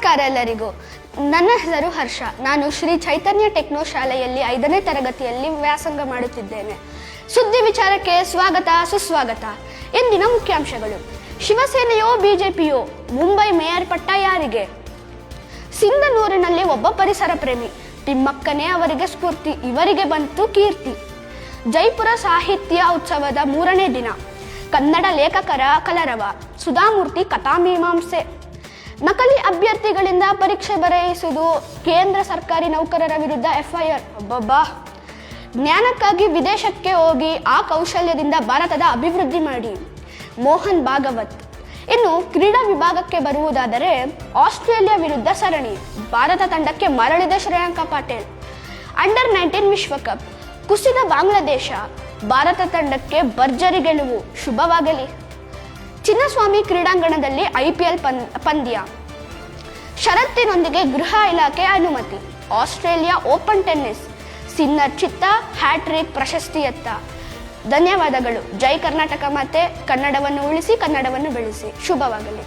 ನಮಸ್ಕಾರ ಎಲ್ಲರಿಗೂ. ನನ್ನ ಹೆಸರು ಹರ್ಷ. ನಾನು ಶ್ರೀ ಚೈತನ್ಯ ಟೆಕ್ನೋ ಶಾಲೆಯಲ್ಲಿ 5ನೇ ತರಗತಿಯಲ್ಲಿ ವ್ಯಾಸಂಗ ಮಾಡುತ್ತಿದ್ದೇನೆ. ಸುದ್ದಿ ವಿಚಾರಕ್ಕೆ ಸ್ವಾಗತ ಸುಸ್ವಾಗತ. ಇಂದಿನ ಮುಖ್ಯಾಂಶಗಳು: ಶಿವಸೇನೆಯೋ ಬಿಜೆಪಿಯೋ, ಮುಂಬೈ ಮೇಯರ್ ಪಟ್ಟ ಯಾರಿಗೆ? ಸಿಂಧನೂರಿನಲ್ಲಿ ಒಬ್ಬ ಪರಿಸರ ಪ್ರೇಮಿ, ತಿಮ್ಮಕ್ಕನೇ ಅವರಿಗೆ ಸ್ಫೂರ್ತಿ, ಇವರಿಗೆ ಬಂತು ಕೀರ್ತಿ. ಜೈಪುರ ಸಾಹಿತ್ಯ ಉತ್ಸವದ 3ನೇ ದಿನ, ಕನ್ನಡ ಲೇಖಕರ ಕಲರವ, ಸುಧಾಮೂರ್ತಿ ಕಥಾಮೀಮಾಂಸೆ. ನಕಲಿ ಅಭ್ಯರ್ಥಿಗಳಿಂದ ಪರೀಕ್ಷೆ ಬರೆಯಿಸುವುದು, ಕೇಂದ್ರ ಸರ್ಕಾರಿ ನೌಕರರ ವಿರುದ್ಧ FIR. ಅಬ್ಬಬ್ಬಾ! ಜ್ಞಾನಕ್ಕಾಗಿ ವಿದೇಶಕ್ಕೆ ಹೋಗಿ ಆ ಕೌಶಲ್ಯದಿಂದ ಭಾರತದ ಅಭಿವೃದ್ಧಿ ಮಾಡಿ. ಮೋಹನ್ ಭಾಗವತ್. ಇನ್ನು ಕ್ರೀಡಾ ವಿಭಾಗಕ್ಕೆ ಬರುವುದಾದರೆ, ಆಸ್ಟ್ರೇಲಿಯಾ ವಿರುದ್ಧ ಸರಣಿ, ಭಾರತ ತಂಡಕ್ಕೆ ಮರಳಿದ ಶ್ರೇಯಾಂಕ ಪಾಟೀಲ್. ಅಂಡರ್ 19 ವಿಶ್ವಕಪ್, ಕುಸಿದ ಬಾಂಗ್ಲಾದೇಶ, ಭಾರತ ತಂಡಕ್ಕೆ ಭರ್ಜರಿ ಗೆಲುವು, ಶುಭವಾಗಲಿ. ಚಿನ್ನಸ್ವಾಮಿ ಕ್ರೀಡಾಂಗಣದಲ್ಲಿ IPL ಪಂದ್ಯ, ಷರತ್ತಿನೊಂದಿಗೆ ಗೃಹ ಇಲಾಖೆ ಅನುಮತಿ. ಆಸ್ಟ್ರೇಲಿಯಾ ಓಪನ್ ಟೆನ್ನಿಸ್, ಸಿನ್ನರ್ ಚಿತ್ತ ಹ್ಯಾಟ್ರಿಕ್ ಪ್ರಶಸ್ತಿಯತ್ತ. ಧನ್ಯವಾದಗಳು. ಜೈ ಕರ್ನಾಟಕ ಮಾತೆ. ಕನ್ನಡವನ್ನು ಉಳಿಸಿ, ಕನ್ನಡವನ್ನು ಬೆಳೆಸಿ. ಶುಭವಾಗಲಿ.